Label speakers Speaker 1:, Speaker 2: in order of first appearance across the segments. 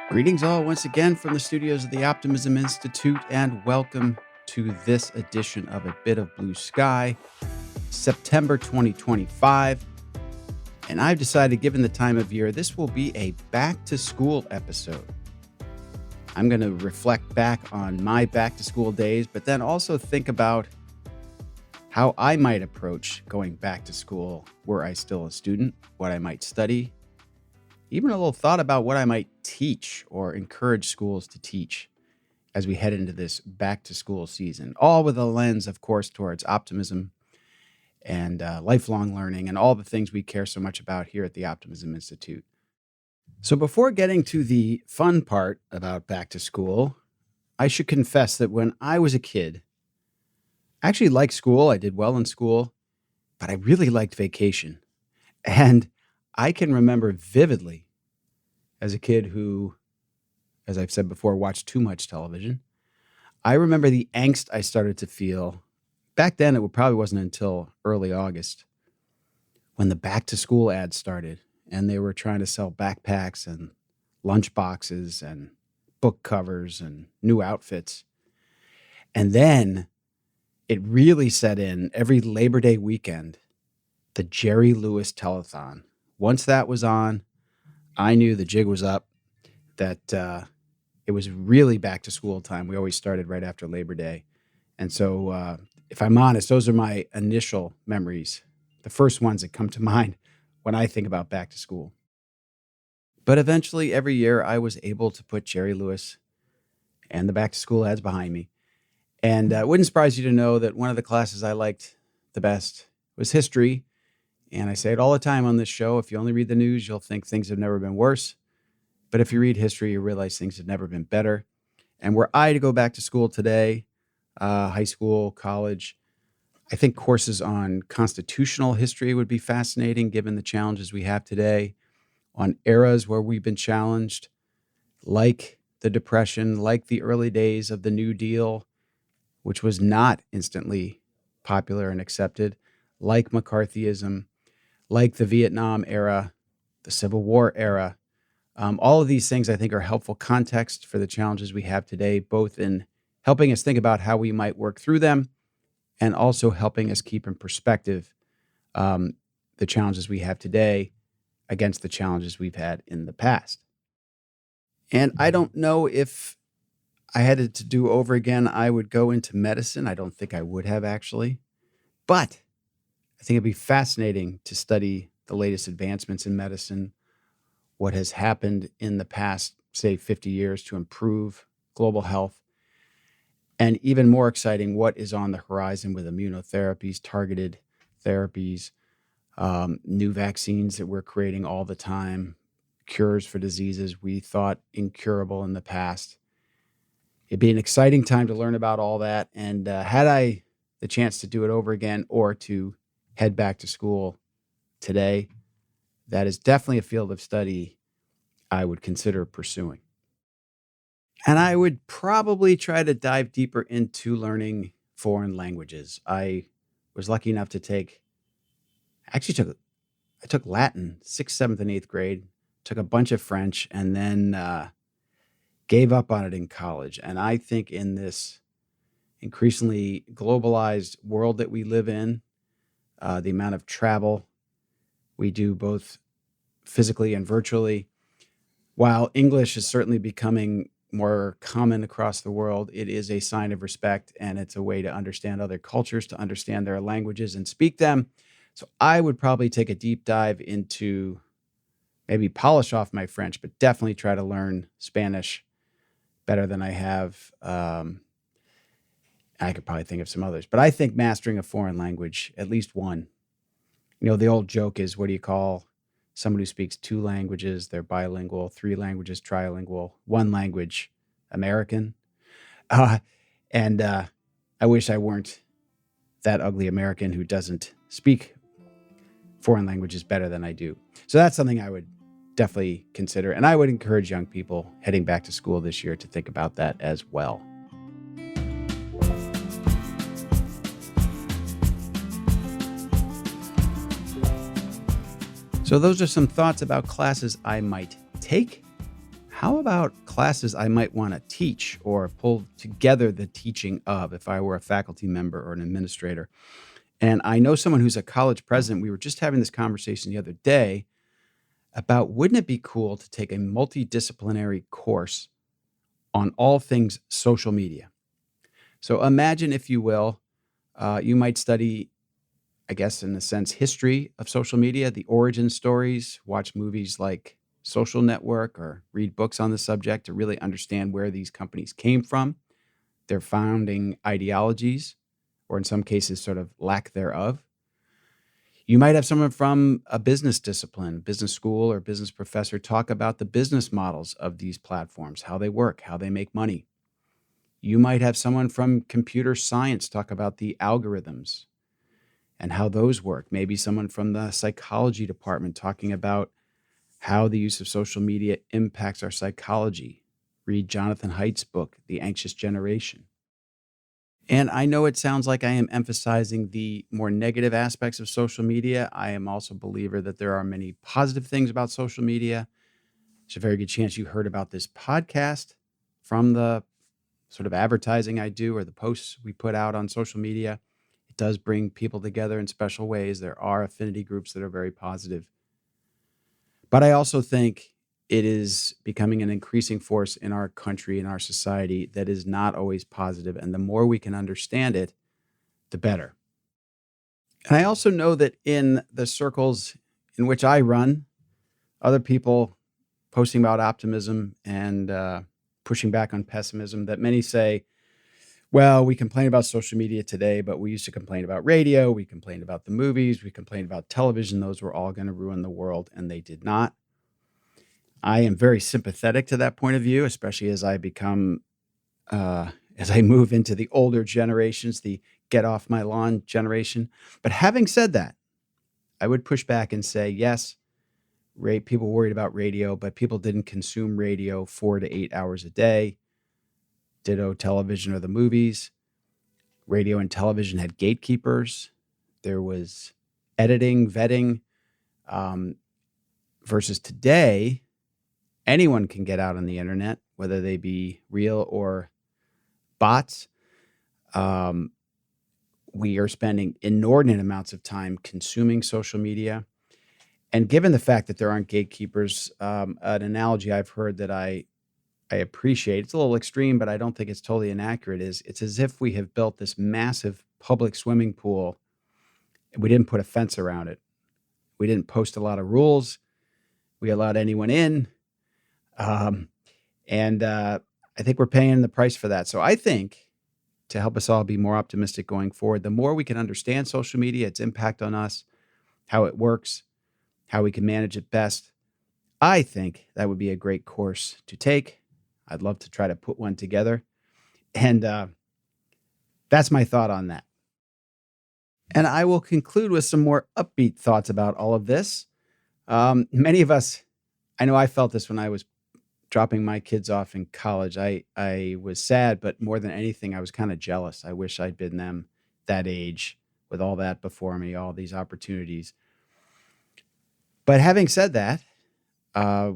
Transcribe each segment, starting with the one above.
Speaker 1: Greetings all once again from the studios of the Optimism Institute, and welcome to this edition of A Bit of Blue Sky, September 2025. And I've decided, given the time of year, this will be a back-to-school episode. I'm going to reflect back on my back-to-school days, but then also think about how I might approach going back to school were I still a student, what I might study, even a little thought about what I might teach or encourage schools to teach as we head into this back-to-school season, all with a lens, of course, towards optimism and lifelong learning and all the things we care so much about here at the Optimism Institute. So before getting to the fun part about back to school, I should confess that when I was a kid, I actually liked school. I did well in school, but I really liked vacation. And I can remember vividly as a kid who, as I've said before, watched too much television. I remember the angst I started to feel. Back then, it probably wasn't until early August when the back to school ads started and they were trying to sell backpacks and lunch boxes and book covers and new outfits. And then it really set in every Labor Day weekend, the Jerry Lewis telethon. Once that was on, I knew the jig was up, that it was really back to school time. We always started right after Labor Day. And so if I'm honest, those are my initial memories, the first ones that come to mind when I think about back to school. But eventually, every year, I was able to put Jerry Lewis and the back to school ads behind me. And it wouldn't surprise you to know that one of the classes I liked the best was history. And I say it all the time on this show. If you only read the news, you'll think things have never been worse. But if you read history, you realize things have never been better. And were I to go back to school today, high school, college, I think courses on constitutional history would be fascinating given the challenges we have today, on eras where we've been challenged, like the Depression, like the early days of the New Deal, which was not instantly popular and accepted, like McCarthyism, like the Vietnam era, the Civil War era. All of these things I think are helpful context for the challenges we have today, both in helping us think about how we might work through them and also helping us keep in perspective the challenges we have today against the challenges we've had in the past. And I don't know if I had it to do over again, I would go into medicine. I don't think I would have actually, but I think it'd be fascinating to study the latest advancements in medicine, what has happened in the past, say, 50 years to improve global health, and even more exciting, what is on the horizon with immunotherapies, targeted therapies, new vaccines that we're creating all the time, cures for diseases we thought incurable in the past. It'd be an exciting time to learn about all that. And had I the chance to do it over again or to head back to school today, that is definitely a field of study I would consider pursuing. And I would probably try to dive deeper into learning foreign languages. I was lucky enough to I took Latin, 6th, 7th, and 8th grade, took a bunch of French, and then gave up on it in college. And I think in this increasingly globalized world that we live in, the amount of travel we do both physically and virtually, while English is certainly becoming more common across the world, it is a sign of respect and it's a way to understand other cultures, to understand their languages and speak them. So I would probably take a deep dive into maybe polish off my French, but definitely try to learn Spanish better than I have. I could probably think of some others, but I think mastering a foreign language, at least one. The old joke is, what do you call someone who speaks 2 languages? They're bilingual, 3 languages, trilingual, 1 language, American. And I wish I weren't that ugly American who doesn't speak foreign languages better than I do. So that's something I would definitely consider. And I would encourage young people heading back to school this year to think about that as well. So those are some thoughts about classes I might take, how about classes I might want to teach or pull together the teaching of if I were a faculty member or an administrator? And I know someone who's a college president. We were just having this conversation the other day about wouldn't it be cool to take a multidisciplinary course on all things social media? So imagine, if you will, you might study, I guess, in a sense, history of social media, the origin stories, watch movies like Social Network or read books on the subject to really understand where these companies came from, their founding ideologies, or in some cases, sort of lack thereof. You might have someone from a business discipline, business school or business professor talk about the business models of these platforms, how they work, how they make money. You might have someone from computer science talk about the algorithms and how those work. Maybe someone from the psychology department talking about how the use of social media impacts our psychology. Read Jonathan Haidt's book, The Anxious Generation. And I know it sounds like I am emphasizing the more negative aspects of social media. I am also a believer that there are many positive things about social media. There's a very good chance you heard about this podcast from the sort of advertising I do or the posts we put out on social media. It does bring people together in special ways. There are affinity groups that are very positive. But I also think it is becoming an increasing force in our country, in our society, that is not always positive. And the more we can understand it, the better. And I also know that in the circles in which I run, other people posting about optimism and pushing back on pessimism, that many say, well, we complain about social media today, but we used to complain about radio, we complained about the movies, we complained about television. Those were all going to ruin the world, and they did not. I am very sympathetic to that point of view, especially as I move into the older generations, the get off my lawn generation. But having said that, I would push back and say, yes, people worried about radio, but people didn't consume radio 4 to 8 hours a day. Ditto television or the movies. Radio and television had gatekeepers. There was editing, vetting, versus today, anyone can get out on the internet, whether they be real or bots. We are spending inordinate amounts of time consuming social media. And given the fact that there aren't gatekeepers, an analogy I've heard that I appreciate, it's a little extreme, but I don't think it's totally inaccurate, is it's as if we have built this massive public swimming pool and we didn't put a fence around it. We didn't post a lot of rules. We allowed anyone in. And I think we're paying the price for that. So I think to help us all be more optimistic going forward, the more we can understand social media, its impact on us, how it works, how we can manage it best, I think that would be a great course to take. I'd love to try to put one together. And that's my thought on that. And I will conclude with some more upbeat thoughts about all of this. Many of us, I know I felt this when I was dropping my kids off in college. I was sad, but more than anything, I was kind of jealous. I wish I'd been them that age with all that before me, all these opportunities. But having said that,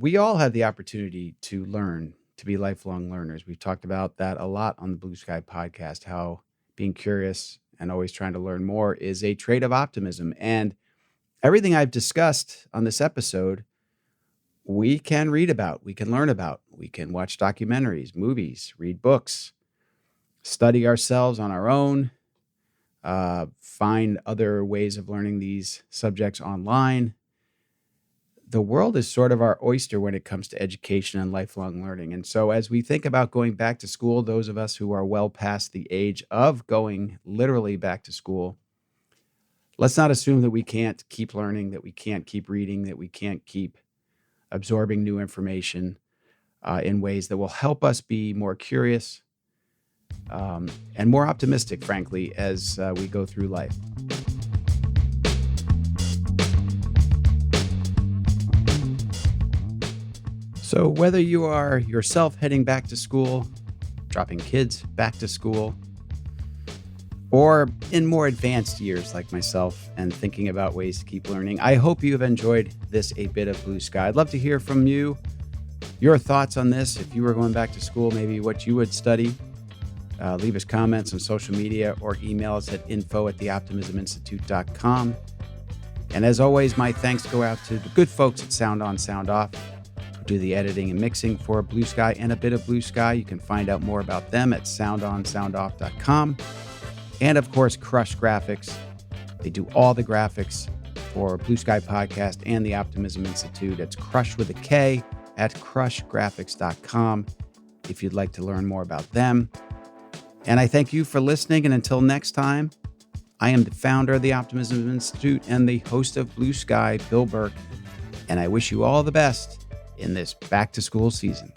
Speaker 1: we all have the opportunity to learn, to be lifelong learners. We've talked about that a lot on the Blue Sky podcast, how being curious and always trying to learn more is a trait of optimism. And everything I've discussed on this episode, we can read about, we can learn about, we can watch documentaries, movies, read books, study ourselves on our own, find other ways of learning these subjects online. The world is sort of our oyster when it comes to education and lifelong learning. And so as we think about going back to school, those of us who are well past the age of going literally back to school, let's not assume that we can't keep learning, that we can't keep reading, that we can't keep absorbing new information in ways that will help us be more curious and more optimistic, frankly, as we go through life. So whether you are yourself heading back to school, dropping kids back to school, or in more advanced years like myself and thinking about ways to keep learning, I hope you have enjoyed this A Bit of Blue Sky. I'd love to hear from you. Your thoughts on this, if you were going back to school, maybe what you would study, leave us comments on social media or email us at info@theoptimisminstitute.com. And as always, my thanks go out to the good folks at Sound On, Sound Off, who do the editing and mixing for Blue Sky and a bit of Blue Sky. You can find out more about them at soundonsoundoff.com. And of course, Crush Graphics. They do all the graphics for Blue Sky Podcast and the Optimism Institute. It's Crush with a K at crushgraphics.com if you'd like to learn more about them. And I thank you for listening. And until next time, I am the founder of the Optimism Institute and the host of Blue Sky, Bill Burke. And I wish you all the best in this back to school season.